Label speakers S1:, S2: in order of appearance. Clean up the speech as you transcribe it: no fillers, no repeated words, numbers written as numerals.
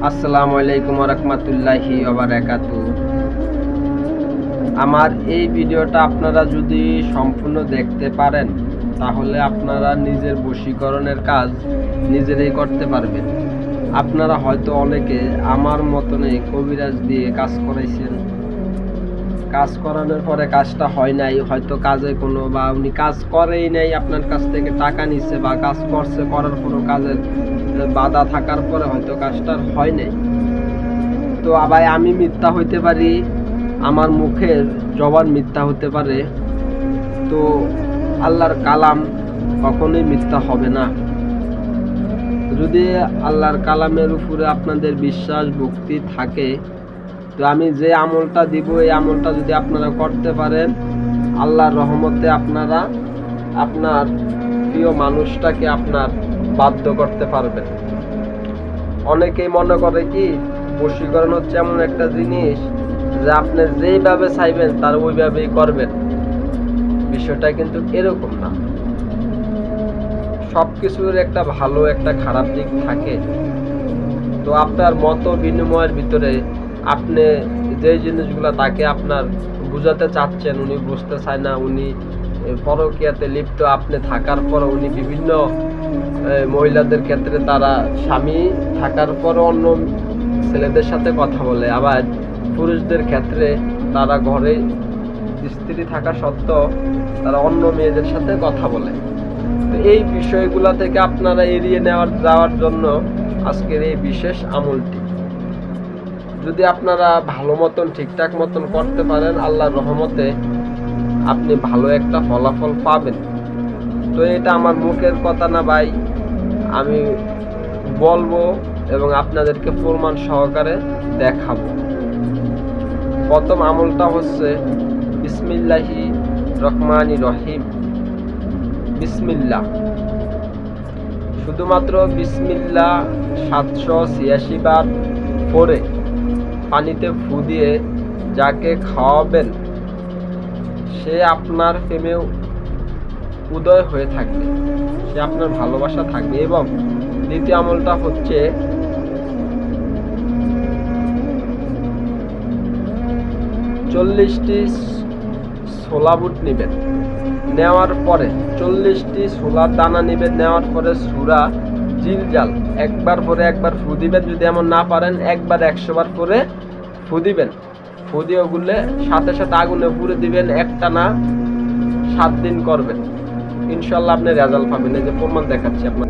S1: আসসালামু আলাইকুম ওয়া রাহমাতুল্লাহি ওয়া বারাকাতুহু। আমার এই ভিডিওটা আপনারা যদি সম্পূর্ণ দেখতে পারেন তাহলে আপনারা নিজের বশীকরণের কাজ নিজেরাই করতে পারবেন। আপনারা হয়তো অনেকে আমার মতনই কবিরাজ দিয়ে কাজ করাইছেন, কাজ করানোর পরে কাজটা হয় নাই, হয়তো কাজে কোনো বা উনি কাজ করেই নাই, আপনার কাছ থেকে টাকা নিচ্ছে বা কাজ করছে, করার পরও কাজের বাধা থাকার পরে হয়তো কাজটা হয় নাই। তো আবার আমি মিথ্যা হইতে পারি, আমার মুখের জবান মিথ্যা হতে পারে, তো আল্লাহর কালাম কখনোই মিথ্যা হবে না। যদি আল্লাহর কালামের উপরে আপনাদের বিশ্বাস ভক্তি থাকে, তো আমি যে আমলটা দিব এই আমলটা যদি আপনারা করতে পারেন, আল্লাহর রহমতে আপনারা আপনার প্রিয় মানুষটাকে আপনার বাধ্য করতে পারবেন। অনেকেই মনে করে কি বশীকরণ হচ্ছে এমন একটা জিনিস যে আপনি যেইভাবে চাইবেন তার ওইভাবেই করবেন। বিষয়টা কিন্তু এরকম না। সব কিছুর একটা ভালো একটা খারাপ দিক থাকে। তো আপনার মত বিনিময়ের ভিতরে আপনি যে জিনিসগুলো তাকে আপনার বুঝাতে চাচ্ছেন উনি বুঝতে চায় না, উনি পরকীয়াতে লিপ্ত, আপনি থাকার পর উনি বিভিন্ন মহিলাদের ক্ষেত্রে তারা স্বামী থাকার পর অন্য ছেলেদের সাথে কথা বলে, আবার পুরুষদের ক্ষেত্রে তারা ঘরে স্ত্রী থাকা সত্ত্বেও তারা অন্য মেয়েদের সাথে কথা বলে। তো এই বিষয়গুলো থেকে আপনারা এড়িয়ে যাওয়ার জন্য আজকের এই বিশেষ আমলটি যদি আপনারা ভালো মতন ঠিকঠাক মতন করতে পারেন, আল্লাহর রহমতে আপনি ভালো একটা ফলাফল পাবেন। তো এটা আমার মুখের কথা না ভাই, আমি বলবো এবং আপনাদেরকে প্রমাণ সহকারে দেখাবো। প্রথম আমলটা হচ্ছে বিসমিল্লাহি রহমানি রহিম। বিসমিল্লাহ, শুধুমাত্র বিসমিল্লাহ 786 বার পরে পানিতে ফু দিয়ে যাকে খাওয়াবেন সে আপনার প্রেমে উদয় হয়ে থাকবে, সে আপনার ভালোবাসা থাকবে। এবং দ্বিতীয় আমলটা হচ্ছে 40টি ছোলা বুট নেবেন, নেওয়ার পরে 40টি ছোলার দানা নেবেন, নেওয়ার পরে সূরা জিলজাল একবার পরে একবার ফু দিবেন। যদি এমন না পারেন একবার 100 বার পরে ফু দিবেন। ফু দিয়ে ওগুলো সাথে সাথে আগুনে পুড়ে দিবেন, একটা না 7 দিন করবেন, ইনশাল্লাহ আপনি রেজাল্ট পাবেন। এই যে প্রমাণ দেখাচ্ছি আপনার।